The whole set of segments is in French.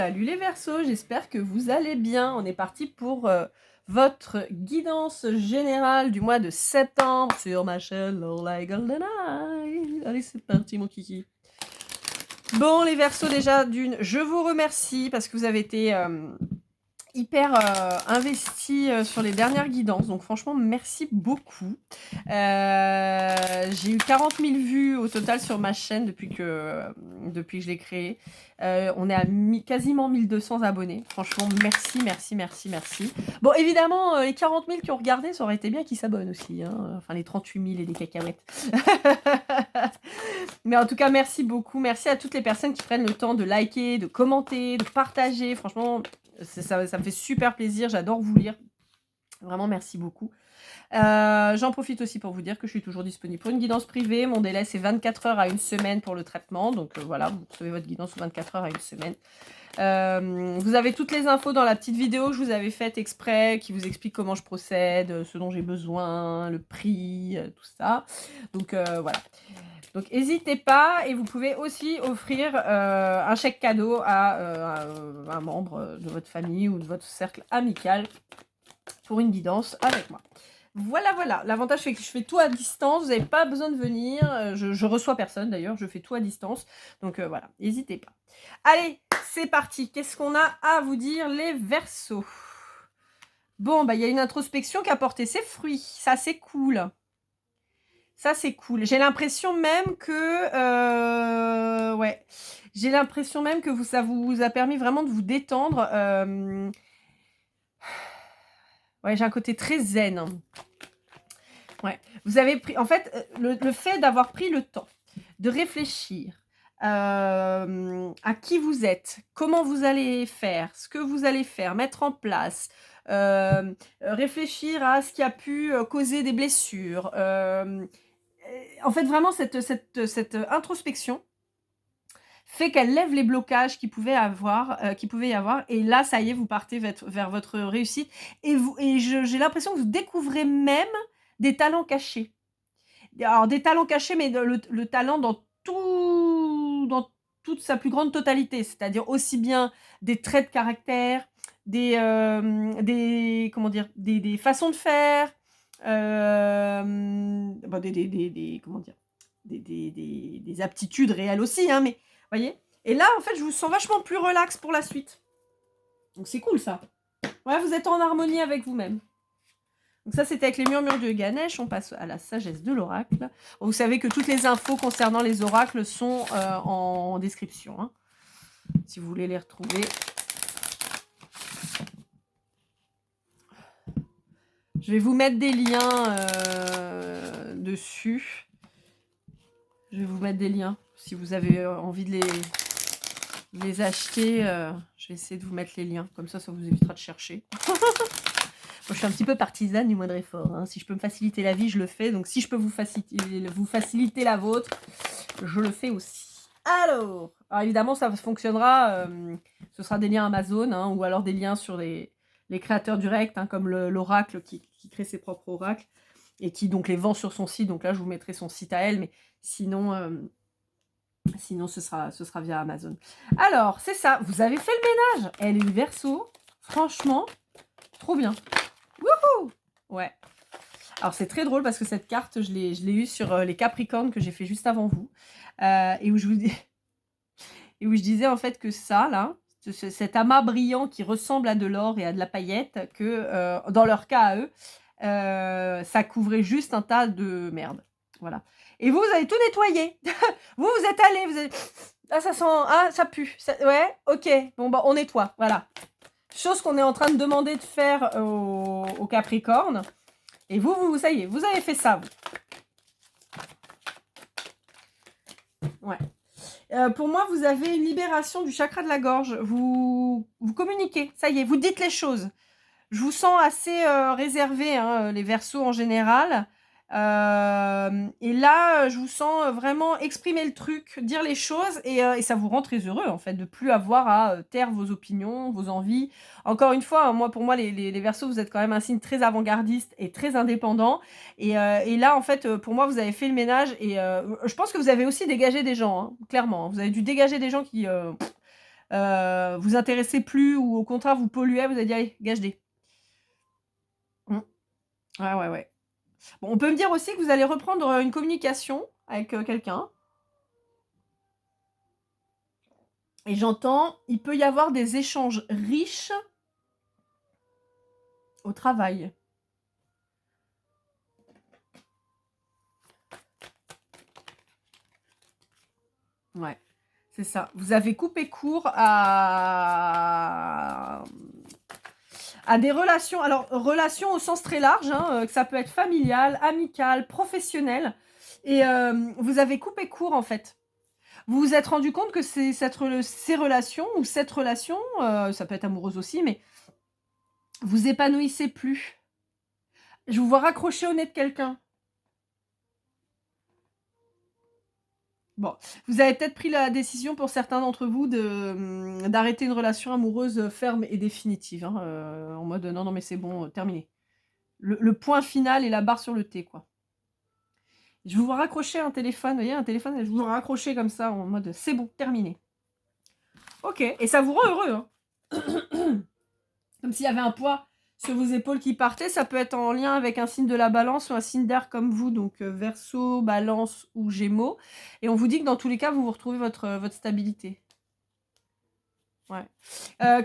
Salut les Verseaux, j'espère que vous allez bien. On est parti pour votre guidance générale du mois de septembre sur ma chaîne Like GoldenEye. Allez, c'est parti mon kiki. Bon les Verseaux, déjà d'une, je vous remercie parce que vous avez été hyper investi sur les dernières guidances, donc franchement merci beaucoup. J'ai eu 40 000 vues au total sur ma chaîne depuis que je l'ai créée. On est à quasiment 1200 abonnés, franchement merci, merci, merci, merci. Bon évidemment les 40 000 qui ont regardé, ça aurait été bien qu'ils s'abonnent aussi, hein. Enfin les 38 000 et des cacahuètes. Mais en tout cas merci beaucoup, merci à toutes les personnes qui prennent le temps de liker, de commenter, de partager, franchement ça me fait super plaisir, j'adore vous lire. Vraiment, merci beaucoup. J'en profite aussi pour vous dire que je suis toujours disponible pour une guidance privée. Mon délai, c'est 24 heures à une semaine pour le traitement. Donc voilà, vous recevez votre guidance sous 24 heures à une semaine. Vous avez toutes les infos dans la petite vidéo que je vous avais faite exprès, qui vous explique comment je procède, ce dont j'ai besoin, le prix, tout ça. Donc voilà. Donc n'hésitez pas, et vous pouvez aussi offrir un chèque cadeau à un membre de votre famille ou de votre cercle amical pour une guidance avec moi. Voilà, voilà. L'avantage, c'est que je fais tout à distance. Vous n'avez pas besoin de venir. Je reçois personne, d'ailleurs. Je fais tout à distance. Donc, voilà. N'hésitez pas. Allez, c'est parti. Qu'est-ce qu'on a à vous dire, les Verseaux? Bon, bah, il y a une introspection qui a porté ses fruits. Ça, c'est cool. Ça, c'est cool. J'ai l'impression même que... ouais. J'ai l'impression même que ça vous a permis vraiment de vous détendre. Ouais, j'ai un côté très zen. Ouais. Vous avez pris... En fait, le fait d'avoir pris le temps de réfléchir à qui vous êtes, comment vous allez faire, ce que vous allez faire, mettre en place, réfléchir à ce qui a pu causer des blessures. En fait, vraiment, cette introspection fait qu'elle lève les blocages qu'il pouvait y avoir. Et là, ça y est, vous partez vers votre réussite. Et j'ai l'impression que vous découvrez même des talents cachés. Alors, des talents cachés, mais le talent dans toute sa plus grande totalité. C'est-à-dire aussi bien des traits de caractère, des façons de faire, bon, des aptitudes réelles aussi, hein, mais voyez. Et là, en fait, je vous sens vachement plus relax pour la suite. Donc c'est cool ça. Ouais, vous êtes en harmonie avec vous-même. Donc ça, c'était avec les murmures de Ganesh. On passe à la sagesse de l'oracle. Vous savez que toutes les infos concernant les oracles sont en description, hein, si vous voulez les retrouver. Je vais vous mettre des liens dessus. Je vais vous mettre des liens. Si vous avez envie de les acheter, je vais essayer de vous mettre les liens. Comme ça, ça vous évitera de chercher. Moi, je suis un petit peu partisane du moindre effort, hein. Si je peux me faciliter la vie, je le fais. Donc, si je peux vous faciliter la vôtre, je le fais aussi. Alors évidemment, ça fonctionnera. Ce sera des liens Amazon, hein, ou alors des liens sur les créateurs directs, hein, comme l'oracle qui crée ses propres oracles et qui donc les vend sur son site. Donc là, je vous mettrai son site à elle, mais sinon, ce sera via Amazon. Alors, c'est ça. Vous avez fait le ménage. Elle est Verseau. Franchement, trop bien. Wouhou! Ouais. Alors, c'est très drôle parce que cette carte, je l'ai eue sur les Capricornes que j'ai fait juste avant vous. Et où je disais en fait que ça, là, cet amas brillant qui ressemble à de l'or et à de la paillette, que dans leur cas à eux, ça couvrait juste un tas de merde. Voilà. Et vous avez tout nettoyé. vous êtes allés, vous avez... Ah, ça sent... Ah, ça pue. Ouais, ok. Bon, bah, on nettoie. Voilà. Chose qu'on est en train de demander de faire au Capricorne. Et vous, ça y est, vous avez fait ça. Ouais. Pour moi, vous avez une libération du chakra de la gorge. Vous communiquez, ça y est, vous dites les choses. Je vous sens assez réservé, hein, les Verseaux en général. Et là, je vous sens vraiment exprimer le truc, dire les choses, et ça vous rend très heureux, en fait, de plus avoir à taire vos opinions, vos envies. Encore une fois, pour moi, les Verseaux, vous êtes quand même un signe très avant-gardiste et très indépendant. Et là, en fait, pour moi, vous avez fait le ménage, et je pense que vous avez aussi dégagé des gens, hein, clairement. Vous avez dû dégager des gens qui... vous intéressez plus ou au contraire vous polluez, vous allez dire: «Allez, gage des». Mmh. Ouais, ouais, ouais. Bon, on peut me dire aussi que vous allez reprendre, une communication avec, quelqu'un et j'entends, il peut y avoir des échanges riches au travail. Ouais, c'est ça. Vous avez coupé court à des relations, alors relations au sens très large, hein, que ça peut être familial, amical, professionnel et vous avez coupé court, en fait. Vous vous êtes rendu compte que c'est ces relations ou cette relation, ça peut être amoureuse aussi, mais vous épanouissez plus. Je vous vois raccrocher au nez de quelqu'un. Bon, vous avez peut-être pris la décision pour certains d'entre vous d'arrêter une relation amoureuse, ferme et définitive, hein, en mode: «Non, non, mais c'est bon, terminé». Le point final et la barre sur le T, quoi. Je vous vois raccrocher un téléphone, vous voyez un téléphone, je vous vois raccrocher comme ça en mode: «C'est bon, terminé». OK et ça vous rend heureux, hein? Comme s'il y avait un poids sur vos épaules qui partait, ça peut être en lien avec un signe de la Balance ou un signe d'air comme vous, donc Verseau, Balance ou Gémeaux et on vous dit que dans tous les cas, vous retrouvez votre stabilité. Ouais.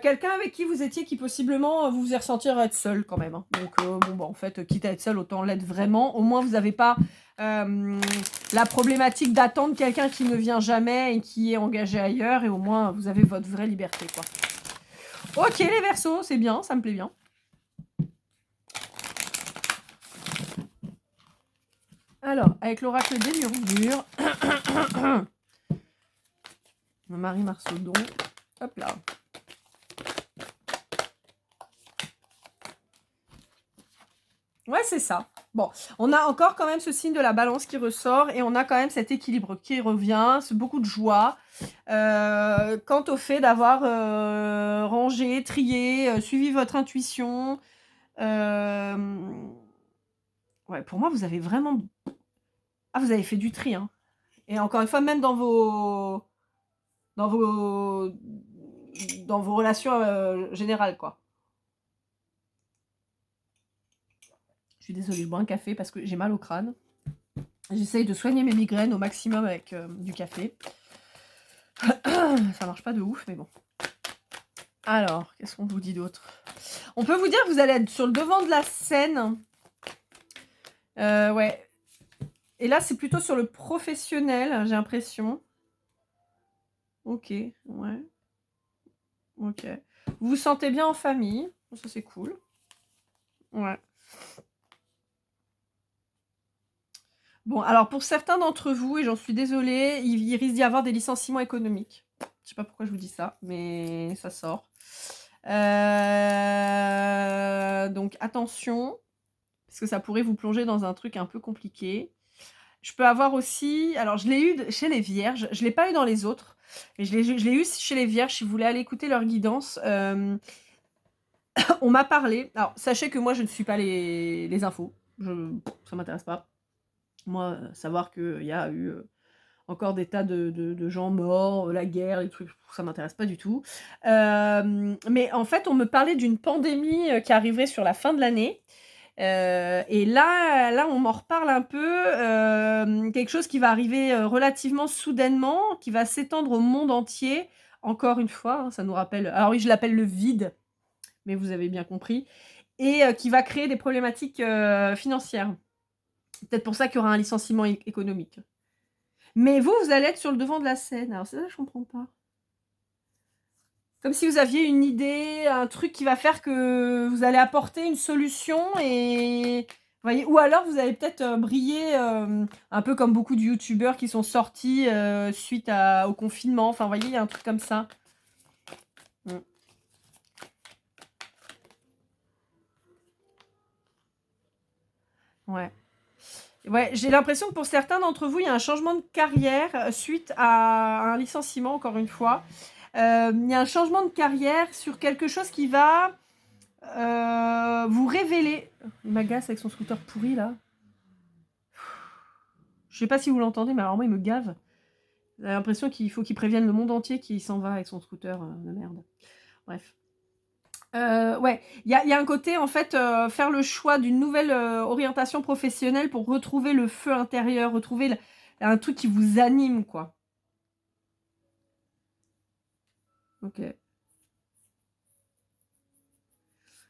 Quelqu'un avec qui vous étiez qui possiblement, vous faisait ressentir être seul quand même, hein. Donc bon, bah, en fait, quitte à être seul, autant l'être vraiment. Au moins vous avez pas, la problématique d'attendre quelqu'un qui ne vient jamais et qui est engagé ailleurs et au moins vous avez votre vraie liberté, quoi. OK les Verseaux, c'est bien, ça me plaît bien. Alors, avec l'oracle des murmures, Marie Marsaudon, hop là. Ouais, c'est ça. Bon, on a encore quand même ce signe de la Balance qui ressort et on a quand même cet équilibre qui revient, c'est beaucoup de joie. Quant au fait d'avoir, rangé, trié, suivi votre intuition, ouais, pour moi, vous avez vraiment vous avez fait du tri, hein et encore une fois, même dans vos dans vos relations, générales, quoi. Je suis désolée, je bois un café parce que j'ai mal au crâne. J'essaye de soigner mes migraines au maximum avec, du café. Ça marche pas de ouf, mais bon. Alors, qu'est-ce qu'on vous dit d'autre? On peut vous dire que vous allez être sur le devant de la scène. Ouais. Et là, c'est plutôt sur le professionnel, j'ai l'impression. OK, ouais. OK. Vous vous sentez bien en famille, ça c'est cool. Ouais. Bon, alors pour certains d'entre vous, et j'en suis désolée, il risque d'y avoir des licenciements économiques. Je sais pas pourquoi je vous dis ça, mais ça sort. Donc attention, parce que ça pourrait vous plonger dans un truc un peu compliqué. Je peux avoir aussi, alors je l'ai eu chez les vierges, je l'ai pas eu dans les autres, mais je l'ai eu chez les vierges, si vous voulez aller écouter leur guidance. On m'a parlé, alors sachez que moi je ne suis pas les infos, ça m'intéresse pas. Moi, savoir qu'il y a eu, encore des tas de gens morts, la guerre, les trucs, ça m'intéresse pas du tout. Mais en fait, on me parlait d'une pandémie, qui arriverait sur la fin de l'année. Et là, on m'en reparle un peu, quelque chose qui va arriver, relativement soudainement, qui va s'étendre au monde entier. Encore une fois, hein, ça nous rappelle, alors oui, je l'appelle le vide, mais vous avez bien compris et qui va créer des problématiques, financières. C'est peut-être pour ça qu'il y aura un licenciement économique. Mais vous, vous allez être sur le devant de la scène. Alors ça, je comprends pas. Comme si vous aviez une idée, un truc qui va faire que vous allez apporter une solution et voyez? Ou alors vous allez peut-être, briller, un peu comme beaucoup de youtubeurs qui sont sortis, suite au confinement. Enfin, vous voyez, il y a un truc comme ça. Mmh. Ouais. Ouais, j'ai l'impression que pour certains d'entre vous, il y a un changement de carrière, suite à un licenciement, encore une fois. Il y a un changement de carrière sur quelque chose qui va, vous révéler. Il m'agace avec son scooter pourri là. Je sais pas si vous l'entendez, mais alors moi il me gave. J'ai l'impression qu'il faut qu'il prévienne le monde entier qu'il s'en va avec son scooter de merde. Bref. Ouais, il y a un côté, en fait, faire le choix d'une nouvelle orientation professionnelle pour retrouver le feu intérieur, retrouver un truc qui vous anime, quoi. Ok.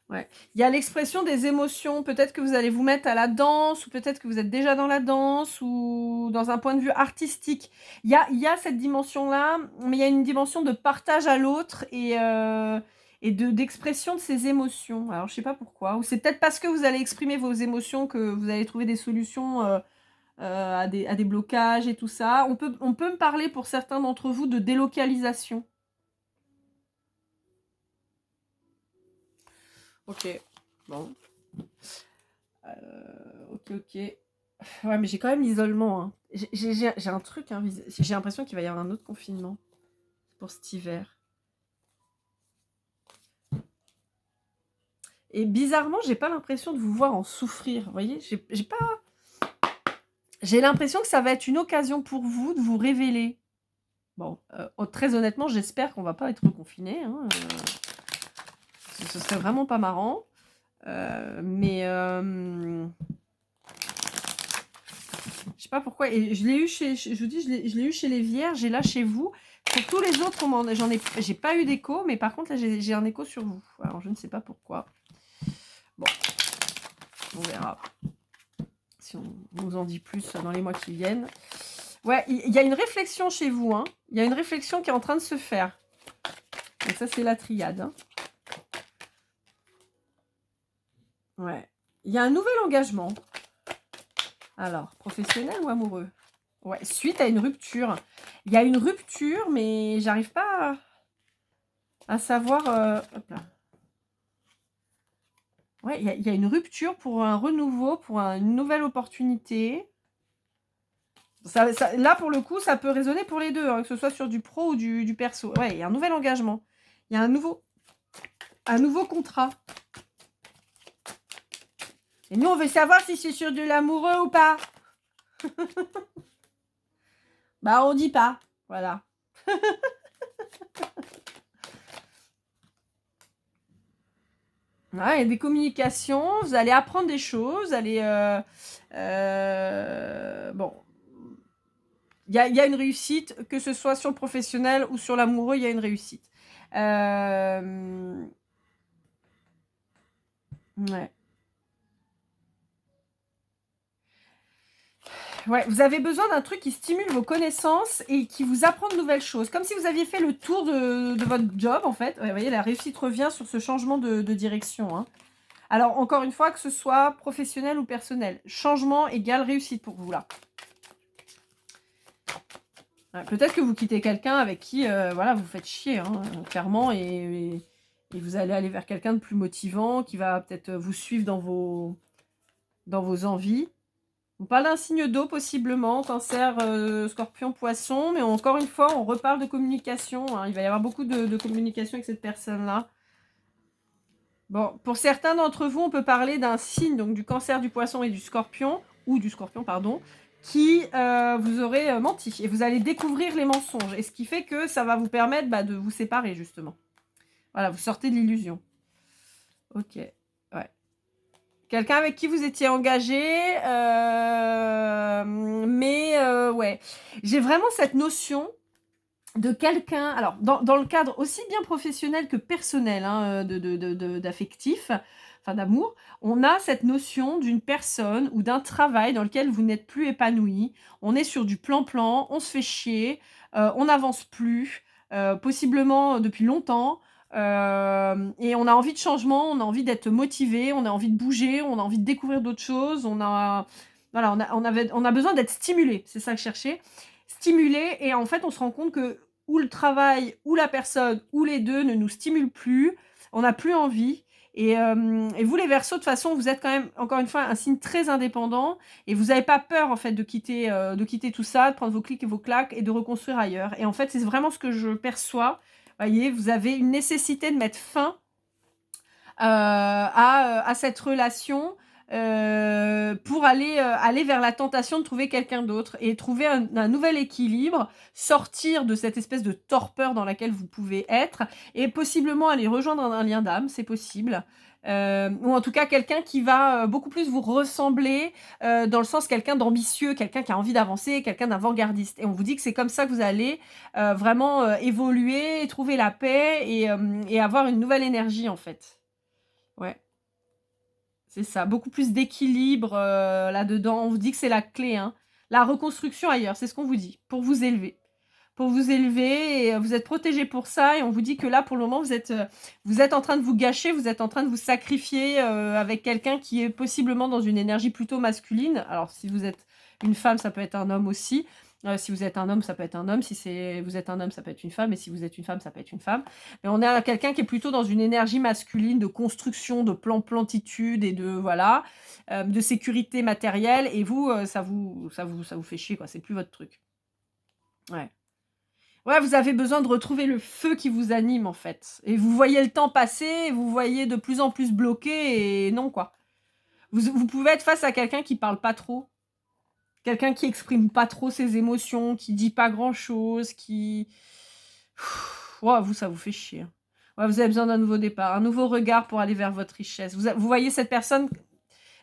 Ouais. Il y a l'expression des émotions. Peut-être que vous allez vous mettre à la danse, ou peut-être que vous êtes déjà dans la danse, ou dans un point de vue artistique. Il y a cette dimension-là, mais il y a une dimension de partage à l'autre et d'expression de ses émotions. Alors, je sais pas pourquoi. Ou c'est peut-être parce que vous allez exprimer vos émotions que vous allez trouver des solutions à des blocages et tout ça. On peut me parler pour certains d'entre vous de délocalisation. Ok, bon. Ok. Ouais, mais j'ai quand même l'isolement, hein. J'ai un truc, hein, j'ai l'impression qu'il va y avoir un autre confinement pour cet hiver. Et bizarrement, j'ai pas l'impression de vous voir en souffrir. Vous voyez, j'ai l'impression que ça va être une occasion pour vous de vous révéler. Bon, très honnêtement, j'espère qu'on va pas être confinés, hein. Ce serait vraiment pas marrant. Mais je sais pas pourquoi. Et je l'ai eu je vous dis, je l'ai eu chez les vierges et là chez vous. Pour tous les autres, j'ai pas eu d'écho, mais par contre là j'ai un écho sur vous. Alors je ne sais pas pourquoi. Bon, on verra si on nous en dit plus dans les mois qui viennent. Ouais, il y a une réflexion chez vous, hein. Il y a une réflexion qui est en train de se faire. Donc ça c'est la triade, hein. Ouais. Il y a un nouvel engagement. Alors, professionnel ou amoureux? Ouais, suite à une rupture. Il y a une rupture, mais j'arrive pas à savoir... hop là. Ouais, il y a une rupture pour un renouveau, pour une nouvelle opportunité. Là, pour le coup, ça peut résonner pour les deux, hein, que ce soit sur du pro ou du perso. Ouais, il y a un nouvel engagement. Il y a un nouveau contrat. Et nous, on veut savoir si c'est sur de l'amoureux ou pas. Bah, on dit pas. Voilà. Ouais, il y a des communications, vous allez apprendre des choses, vous allez... bon. Il y a une réussite, que ce soit sur le professionnel ou sur l'amoureux, il y a une réussite. Ouais. Ouais, vous avez besoin d'un truc qui stimule vos connaissances et qui vous apprend de nouvelles choses. Comme si vous aviez fait le tour de votre job, en fait. Ouais, vous voyez, la réussite revient sur ce changement de direction, hein. Alors, encore une fois, que ce soit professionnel ou personnel. Changement égale réussite pour vous, là. Ouais, peut-être que vous quittez quelqu'un avec qui, voilà, vous faites chier, hein, clairement, et vous allez aller vers quelqu'un de plus motivant, qui va peut-être vous suivre dans vos envies. On parle d'un signe d'eau, possiblement, cancer, scorpion, poisson, mais encore une fois, on reparle de communication, hein. Il va y avoir beaucoup de communication avec cette personne-là. Bon, pour certains d'entre vous, on peut parler d'un signe, donc du cancer, du poisson et du scorpion, ou du scorpion, pardon, qui vous aurait menti. Et vous allez découvrir les mensonges. Et ce qui fait que ça va vous permettre de vous séparer, justement. Voilà, vous sortez de l'illusion. Ok, ouais. Quelqu'un avec qui vous étiez engagé, mais ouais. J'ai vraiment cette notion de quelqu'un, alors dans le cadre aussi bien professionnel que personnel, hein, d'affectif, enfin d'amour, on a cette notion d'une personne ou d'un travail dans lequel vous n'êtes plus épanoui. On est sur du plan-plan, on se fait chier, on n'avance plus, possiblement depuis longtemps. Et on a envie de changement, on a envie d'être motivé, on a envie de bouger, on a envie de découvrir d'autres choses, voilà, on a besoin d'être stimulé, c'est ça que je cherchais. Stimulé, et en fait on se rend compte que ou le travail, ou la personne, ou les deux ne nous stimulent plus, on n'a plus envie. Et vous les Verseaux, de toute façon, vous êtes quand même, encore une fois, un signe très indépendant, et vous n'avez pas peur en fait de quitter tout ça, de prendre vos clics et vos claques et de reconstruire ailleurs. Et en fait, c'est vraiment ce que je perçois. Voyez, vous avez une nécessité de mettre fin à cette relation, pour aller vers la tentation de trouver quelqu'un d'autre et trouver un nouvel équilibre, sortir de cette espèce de torpeur dans laquelle vous pouvez être et possiblement aller rejoindre un lien d'âme, c'est possible. Ou en tout cas quelqu'un qui va beaucoup plus vous ressembler, dans le sens quelqu'un d'ambitieux, quelqu'un qui a envie d'avancer, quelqu'un d'avant-gardiste. Et on vous dit que c'est comme ça que vous allez vraiment évoluer, trouver la paix et avoir une nouvelle énergie en fait. Ouais, c'est ça. Beaucoup plus d'équilibre là-dedans. On vous dit que c'est la clé, hein. La reconstruction ailleurs, c'est ce qu'on vous dit, pour vous élever. Pour vous élever et vous êtes protégé pour ça et on vous dit que là pour le moment vous êtes en train de vous gâcher, vous êtes en train de vous sacrifier avec quelqu'un qui est possiblement dans une énergie plutôt masculine. Alors si vous êtes une femme, ça peut être un homme aussi. Si vous êtes un homme, ça peut être un homme. Si vous êtes un homme, ça peut être une femme. Et si vous êtes une femme, ça peut être une femme. Mais on a quelqu'un qui est plutôt dans une énergie masculine de construction, de plantitude et de voilà, de sécurité matérielle. Et vous, ça vous fait chier quoi. C'est plus votre truc. Ouais. Ouais, vous avez besoin de retrouver le feu qui vous anime, en fait. Et vous voyez le temps passer, et vous voyez de plus en plus bloqué, et non, quoi. Vous pouvez être face à quelqu'un qui parle pas trop. Quelqu'un qui exprime pas trop ses émotions, qui dit pas grand-chose, qui... Ouais, vous, ça vous fait chier. Ouais, vous avez besoin d'un nouveau départ, un nouveau regard pour aller vers votre richesse. Vous voyez cette personne...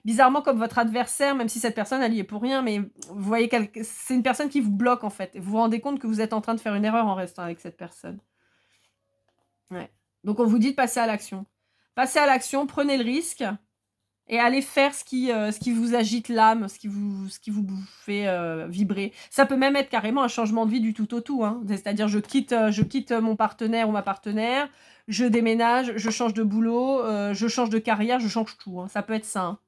bizarrement comme votre adversaire, même si cette personne, elle y est pour rien, mais vous voyez que c'est une personne qui vous bloque, en fait. Et vous vous rendez compte que vous êtes en train de faire une erreur en restant avec cette personne. Ouais. Donc, on vous dit de passer à l'action. Passez à l'action, prenez le risque et allez faire ce qui vous agite l'âme, ce qui vous fait vibrer. Ça peut même être carrément un changement de vie du tout au tout. Hein. C'est-à-dire, je quitte mon partenaire ou ma partenaire, je déménage, je change de boulot, je change de carrière, je change tout. Hein. Ça peut être ça. Hein.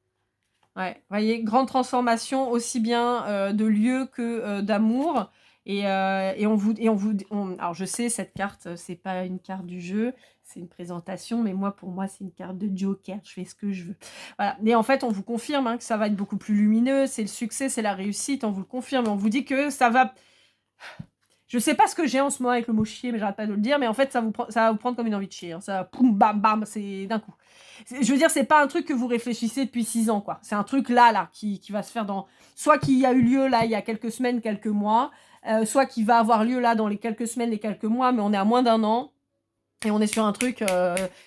Ouais, voyez, grande transformation aussi bien de lieu que d'amour. Et alors je sais, cette carte, c'est pas une carte du jeu, c'est une présentation, mais pour moi, c'est une carte de Joker. Je fais ce que je veux. Voilà. Et en fait, on vous confirme hein, que ça va être beaucoup plus lumineux, c'est le succès, c'est la réussite. On vous le confirme, on vous dit que ça va. Je sais pas ce que j'ai en ce moment avec le mot chier, mais j'arrête pas de le dire. Mais en fait, ça va vous prendre comme une envie de chier. Hein. Ça, poum, bam, bam, c'est d'un coup. Je veux dire, c'est pas un truc que vous réfléchissez depuis 6 ans, quoi. C'est un truc là, qui va se faire dans... Soit qui a eu lieu là, il y a quelques semaines, quelques mois, soit qui va avoir lieu là dans les quelques semaines, les quelques mois, mais on est à moins d'1 an. Et on est sur un truc,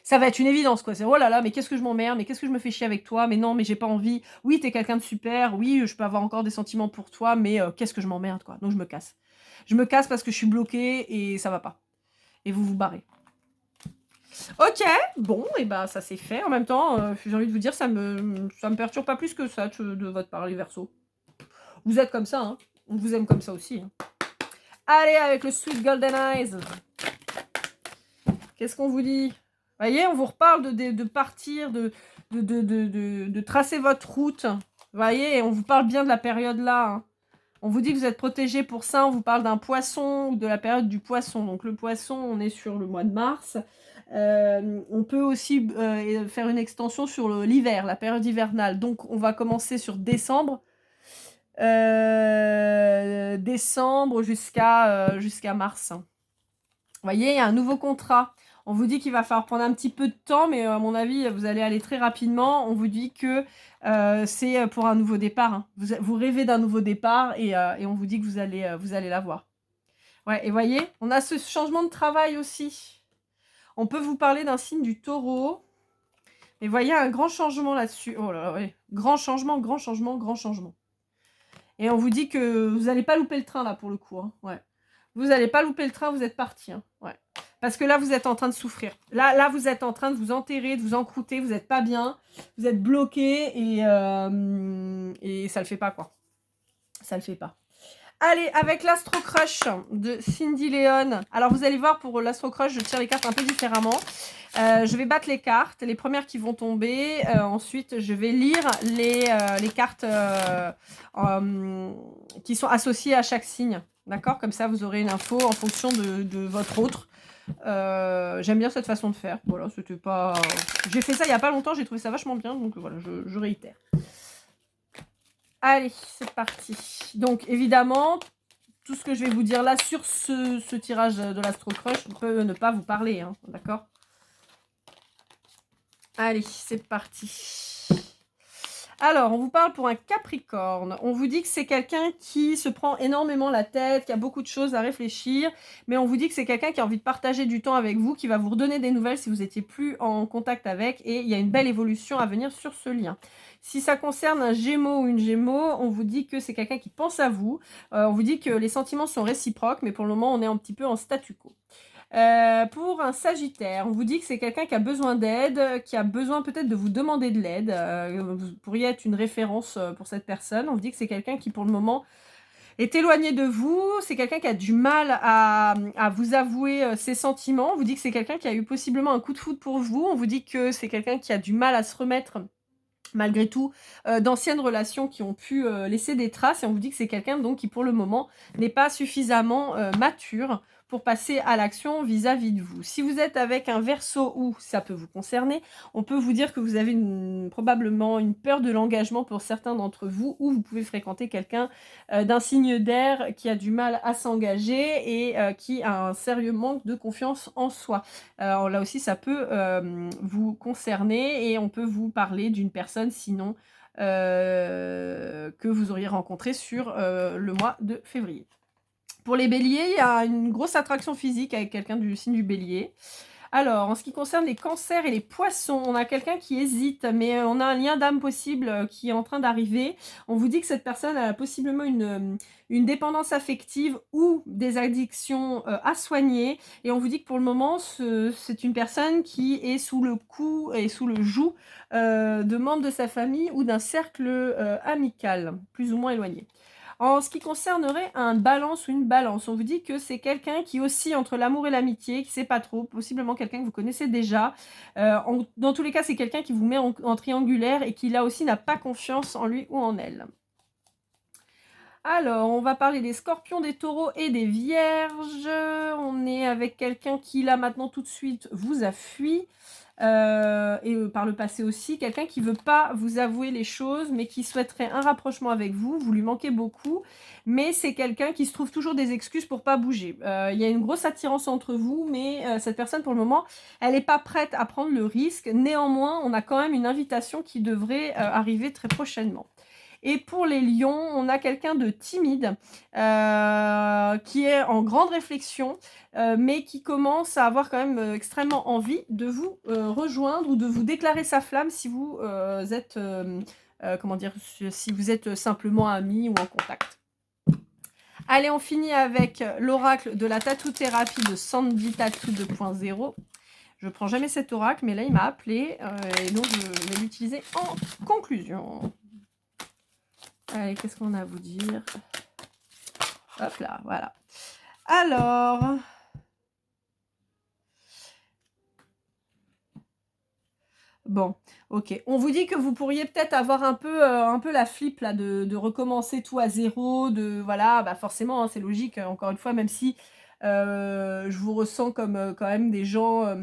ça va être une évidence, quoi. C'est, oh là là, mais qu'est-ce que je m'emmerde, mais qu'est-ce que je me fais chier avec toi, mais non, mais j'ai pas envie. Oui, t'es quelqu'un de super, oui, je peux avoir encore des sentiments pour toi, mais qu'est-ce que je m'emmerde, quoi. Donc je me casse. Je me casse parce que je suis bloquée et ça va pas. Et vous vous barrez. Ok, bon, et bah ça c'est fait. En même temps, j'ai envie de vous dire, ça me perturbe pas plus que ça de votre part, les Verseaux. Vous êtes comme ça, hein. On vous aime comme ça aussi. Hein. Allez, avec le Sweet Golden Eyes. Qu'est-ce qu'on vous dit? Vous voyez, on vous reparle de partir, de tracer votre route. Vous voyez, et on vous parle bien de la période là. Hein. On vous dit que vous êtes protégé pour ça. On vous parle d'un poisson ou de la période du poisson. Donc le poisson, on est sur le mois de mars. On peut aussi faire une extension sur l'hiver, la période hivernale. Donc on va commencer sur décembre. Décembre jusqu'à mars. Vous voyez, il y a un nouveau contrat. On vous dit qu'il va falloir prendre un petit peu de temps, mais à mon avis, vous allez aller très rapidement. On vous dit que c'est pour un nouveau départ. Hein. Vous rêvez d'un nouveau départ et on vous dit que vous allez l'avoir. Ouais, et voyez, on a ce changement de travail aussi. On peut vous parler d'un signe du taureau. Mais voyez, un grand changement là-dessus. Oh là là, ouais. Grand changement, grand changement, grand changement. Et on vous dit que vous n'allez pas louper le train là pour le coup. Hein. Ouais. Vous n'allez pas louper le train, vous êtes parti. Hein. Ouais. Parce que là, vous êtes en train de souffrir. Là, vous êtes en train de vous enterrer, de vous encrouter, vous n'êtes pas bien, vous êtes bloqué et ça le fait pas, quoi. Ça le fait pas. Allez, avec l'Astro Crush de Cindy Leon. Alors, vous allez voir, pour l'Astro Crush, je tire les cartes un peu différemment. Je vais battre les cartes, les premières qui vont tomber. Ensuite, je vais lire les cartes qui sont associées à chaque signe. D'accord? Comme ça, vous aurez une info en fonction de votre autre. J'aime bien cette façon de faire. Voilà, c'était pas... J'ai fait ça il n'y a pas longtemps, j'ai trouvé ça vachement bien. Donc voilà, je réitère. Allez, c'est parti. Donc, évidemment, tout ce que je vais vous dire là sur ce tirage de l'Astro Crush peut ne pas vous parler. Hein, d'accord? Allez, c'est parti. Alors, on vous parle pour un Capricorne. On vous dit que c'est quelqu'un qui se prend énormément la tête, qui a beaucoup de choses à réfléchir, mais on vous dit que c'est quelqu'un qui a envie de partager du temps avec vous, qui va vous redonner des nouvelles si vous n'étiez plus en contact avec, et il y a une belle évolution à venir sur ce lien. Si ça concerne un Gémeaux ou une Gémeaux, on vous dit que c'est quelqu'un qui pense à vous. On vous dit que les sentiments sont réciproques, mais pour le moment, on est un petit peu en statu quo. Pour un Sagittaire, on vous dit que c'est quelqu'un qui a besoin d'aide, qui a besoin peut-être de vous demander de l'aide. Vous pourriez être une référence pour cette personne. On vous dit que c'est quelqu'un qui, pour le moment, est éloigné de vous. C'est quelqu'un qui a du mal à vous avouer ses sentiments. On vous dit que c'est quelqu'un qui a eu possiblement un coup de foudre pour vous. On vous dit que c'est quelqu'un qui a du mal à se remettre malgré tout, d'anciennes relations qui ont pu laisser des traces. Et on vous dit que c'est quelqu'un donc qui, pour le moment, n'est pas suffisamment mature pour passer à l'action vis-à-vis de vous. Si vous êtes avec un Verseau ou ça peut vous concerner, on peut vous dire que vous avez probablement une peur de l'engagement pour certains d'entre vous, ou vous pouvez fréquenter quelqu'un d'un signe d'air qui a du mal à s'engager et qui a un sérieux manque de confiance en soi. Là aussi, ça peut vous concerner et on peut vous parler d'une personne sinon que vous auriez rencontrée sur le mois de février. Pour les béliers, il y a une grosse attraction physique avec quelqu'un du signe du bélier. Alors, en ce qui concerne les cancers et les poissons, on a quelqu'un qui hésite, mais on a un lien d'âme possible qui est en train d'arriver. On vous dit que cette personne a possiblement une dépendance affective ou des addictions à soigner. Et on vous dit que pour le moment, c'est une personne qui est sous le coup et sous le joug de membres de sa famille ou d'un cercle amical, plus ou moins éloigné. En ce qui concernerait un balance ou une balance, on vous dit que c'est quelqu'un qui oscille entre l'amour et l'amitié, qui ne sait pas trop, possiblement quelqu'un que vous connaissez déjà. Dans tous les cas, c'est quelqu'un qui vous met en triangulaire et qui là aussi n'a pas confiance en lui ou en elle. Alors, on va parler des scorpions, des taureaux et des vierges. On est avec quelqu'un qui là maintenant tout de suite vous a fui. Et par le passé aussi, quelqu'un qui ne veut pas vous avouer les choses, mais qui souhaiterait un rapprochement avec vous. Vous lui manquez beaucoup, mais c'est quelqu'un qui se trouve toujours des excuses pour pas bouger. Il y a une grosse attirance entre vous, mais cette personne, pour le moment, elle n'est pas prête à prendre le risque. Néanmoins, on a quand même une invitation qui devrait arriver très prochainement. Et pour les lions, on a quelqu'un de timide qui est en grande réflexion, mais qui commence à avoir quand même extrêmement envie de vous rejoindre ou de vous déclarer sa flamme si vous êtes, si vous êtes simplement amis ou en contact. Allez, on finit avec l'oracle de la tattoo-thérapie de Sandy Tattoo 2.0. Je ne prends jamais cet oracle, mais là, il m'a appelé et donc je vais l'utiliser en conclusion. Allez, qu'est-ce qu'on a à vous dire? Hop là, voilà. Alors, bon, ok. On vous dit que vous pourriez peut-être avoir un peu la flip là, de recommencer tout à zéro, voilà, bah forcément, hein, c'est logique, encore une fois, même si je vous ressens comme quand même des gens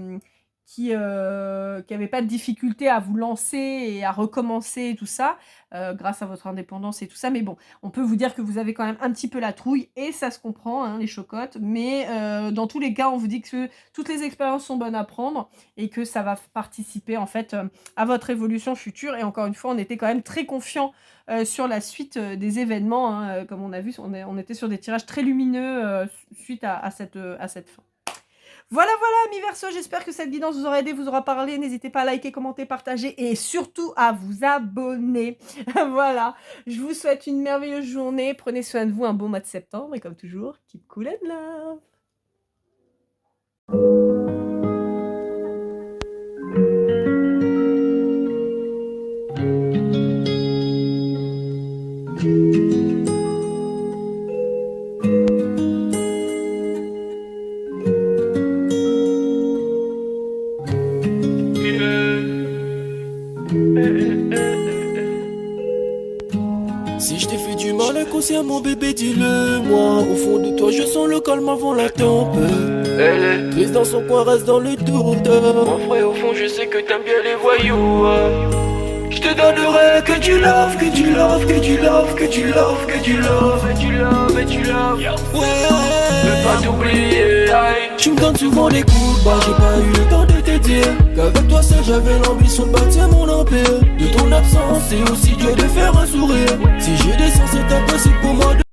qui n'avaient pas de difficulté à vous lancer et à recommencer et tout ça, grâce à votre indépendance et tout ça. Mais bon, on peut vous dire que vous avez quand même un petit peu la trouille et ça se comprend, hein, les chocottes. Mais dans tous les cas, on vous dit que toutes les expériences sont bonnes à prendre et que ça va participer en fait à votre évolution future. Et encore une fois, on était quand même très confiants sur la suite des événements. Hein, comme on a vu, on était sur des tirages très lumineux suite à cette fin. Voilà, amis Verseau, j'espère que cette guidance vous aura aidé, vous aura parlé. N'hésitez pas à liker, commenter, partager et surtout à vous abonner. Voilà, je vous souhaite une merveilleuse journée. Prenez soin de vous, un bon mois de septembre et comme toujours, keep cool and love. Si je t'ai fait du mal inconsciemment bébé dis-le moi. Au fond de toi je sens le calme avant la tempête. Triste dans son coin reste dans le doute. Mon frère au fond je sais que t'aimes bien les voyous. Je te donnerai que du love, que du love, que du love, que du love, que du love, et du love, et du love. Ouais, veux pas t'oublier. Tu me donnes souvent des coups de barre, j'ai pas eu le temps de te dire. dire qu'avec toi seul j'avais l'ambition de bâtir mon empire. De ton absence c'est aussi dur de faire un sourire. Si j'ai des sens c'est impossible pour moi de